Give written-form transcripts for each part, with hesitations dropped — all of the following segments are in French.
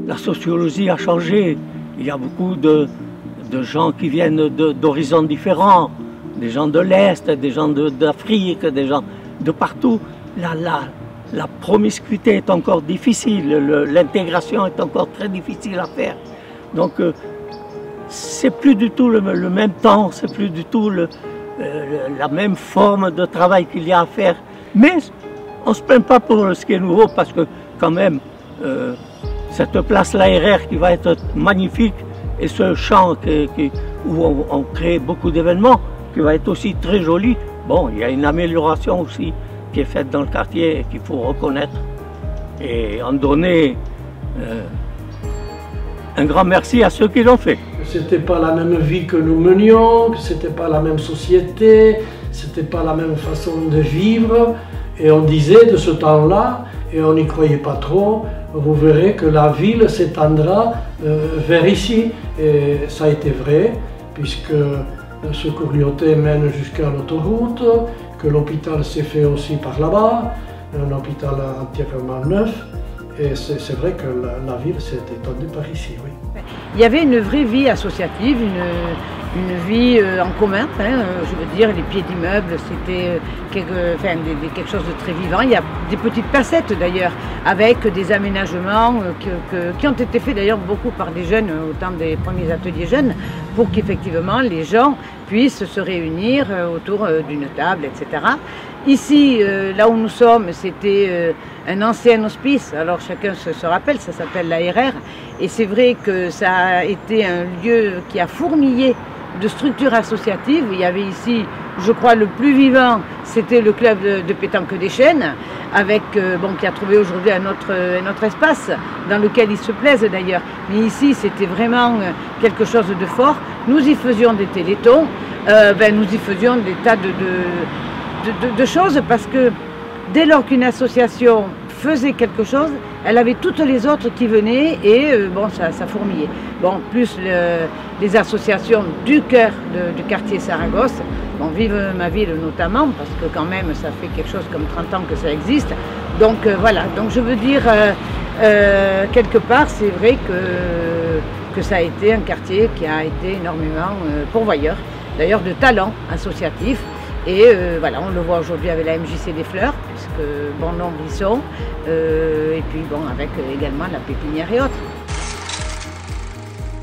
la sociologie a changé. Il y a beaucoup de gens qui viennent d'horizons différents, des gens de l'Est, des gens d'Afrique, des gens de partout. La promiscuité est encore difficile, l'intégration est encore très difficile à faire. Donc, c'est plus du tout le même temps, c'est plus du tout la même forme de travail qu'il y a à faire. Mais on ne se plaint pas pour ce qui est nouveau, parce que quand même, cette place l'ARR qui va être magnifique, et ce champ où on crée beaucoup d'événements, qui va être aussi très joli, bon, il y a une amélioration aussi qui est faite dans le quartier et qu'il faut reconnaître. Et en donner un grand merci à ceux qui l'ont fait. C'était pas la même vie que nous menions, que c'était pas la même société, c'était pas la même façon de vivre. Et on disait de ce temps-là, et on n'y croyait pas trop, vous verrez que la ville s'étendra vers ici. Et ça a été vrai, puisque ce Courliotet mène jusqu'à l'autoroute, que l'hôpital s'est fait aussi par là-bas, un hôpital entièrement neuf. Et c'est vrai que la ville s'est étendue par ici, oui. Il y avait une vraie vie associative, une vie en commun, hein, je veux dire, les pieds d'immeubles, c'était quelque chose de très vivant. Il y a des petites placettes d'ailleurs, avec des aménagements qui ont été faits d'ailleurs beaucoup par des jeunes, au temps des premiers ateliers jeunes, pour qu'effectivement les gens puissent se réunir autour d'une table, etc. Ici, là où nous sommes, c'était un ancien hospice, alors chacun se rappelle, ça s'appelle l'ARR, et c'est vrai que ça a été un lieu qui a fourmillé de structures associatives. Il y avait ici, je crois, le plus vivant, c'était le club de pétanque des Chênes, avec, qui a trouvé aujourd'hui un autre espace, dans lequel ils se plaisent d'ailleurs. Mais ici, c'était vraiment quelque chose de fort. Nous y faisions des télétons, nous y faisions des tas de choses, parce que dès lors qu'une association faisait quelque chose, elle avait toutes les autres qui venaient et ça fourmillait. Bon, plus les associations du cœur du quartier Saragosse, Vive ma ville notamment, parce que quand même ça fait quelque chose comme 30 ans que ça existe. Donc voilà, donc je veux dire, quelque part c'est vrai que ça a été un quartier qui a été énormément pourvoyeur, d'ailleurs de talents associatifs. Et voilà, on le voit aujourd'hui avec la MJC des Fleurs, puisque bon nombre y sont, et puis bon, avec également la pépinière et autres.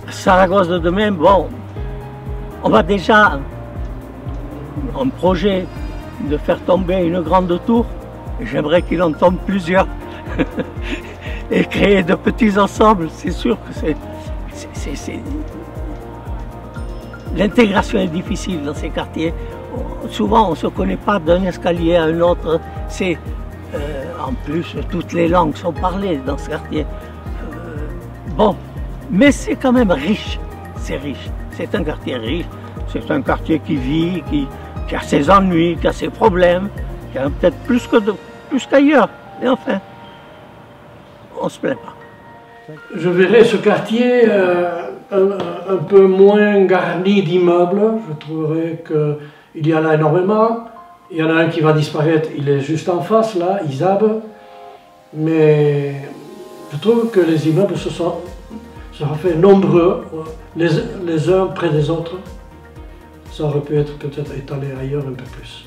Saragosse de demain, bon, on a déjà un projet de faire tomber une grande tour, j'aimerais qu'il en tombe plusieurs, et créer de petits ensembles, c'est sûr que l'intégration est difficile dans ces quartiers. Souvent, on ne se connaît pas d'un escalier à un autre. En plus, toutes les langues sont parlées dans ce quartier. Mais c'est quand même riche. C'est riche. C'est un quartier riche. C'est un quartier qui vit, qui a ses ennuis, qui a ses problèmes, qui a peut-être plus qu'ailleurs. Et enfin, on ne se plaint pas. Je verrais ce quartier un peu moins garni d'immeubles. Je trouverais que il y en a énormément. Il y en a un qui va disparaître, il est juste en face, là, Isab. Mais je trouve que les immeubles se sont fait nombreux, les uns près des autres. Ça aurait pu être peut-être étalé ailleurs un peu plus.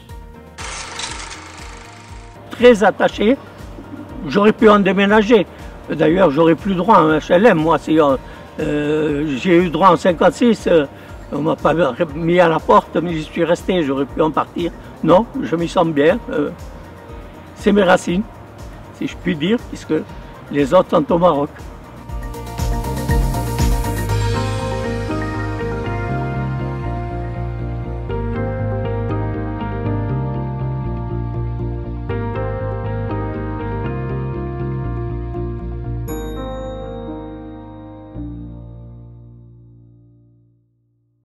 Très attaché, j'aurais pu en déménager. D'ailleurs, j'aurais plus droit à un HLM. Moi, si j'ai eu droit en 56. On ne m'a pas mis à la porte, mais j'y suis resté, j'aurais pu en partir. Non, je m'y sens bien. C'est mes racines, si je puis dire, puisque les autres sont au Maroc.